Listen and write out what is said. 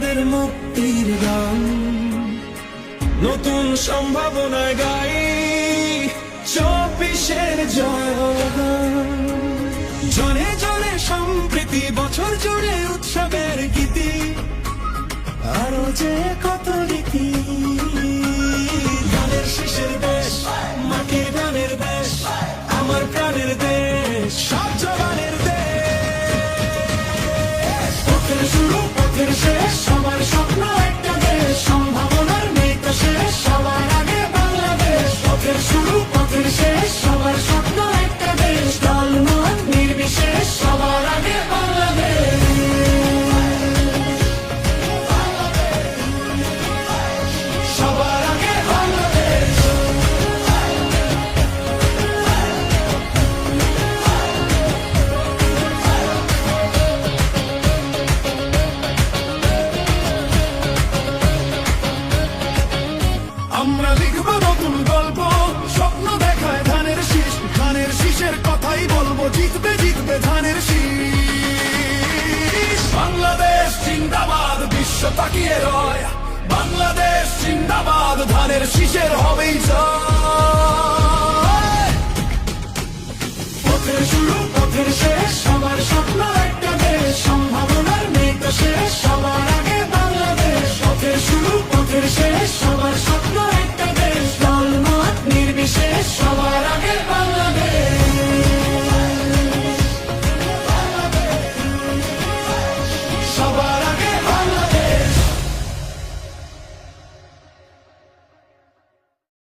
আমাদের মুক্তির গান, নতুন সম্ভাবনায় গাই 24-এর জয়গান। জনে জনে সম্প্রীতি, বছর জুড়ে উৎসবের গীতি, আরো যে কত রীতি। ধানের শীষের দেশ, মাটির গানের দেশ, আমার প্রাণের দেশ, সব জবানের দেশ। পথের শুরু পথের শেষ, সবার স্বপ্ন একটা দেশ, সম্ভাবনার নেই তো শেষ, সবার আগে বাংলাদেশ। পথের শুরু পথের শেষ, সবার স্বপ্ন একটা দেশ, দল মত নির্বিশেষ, সবার আগে বাংলাদেশ। সবার আগে বাংলাদেশ। আমরা লিখব নতুন গল্প, স্বপ্ন দেখায় ধানের শীষ, ধানের শীষের কথাই বলবো, জিতবে জিতবে ধানের শীষ। বাংলাদেশ জিন্দাবাদ, বিশ্ব তাকিয়ে রয়, বাংলাদেশ জিন্দাবাদ, ধানের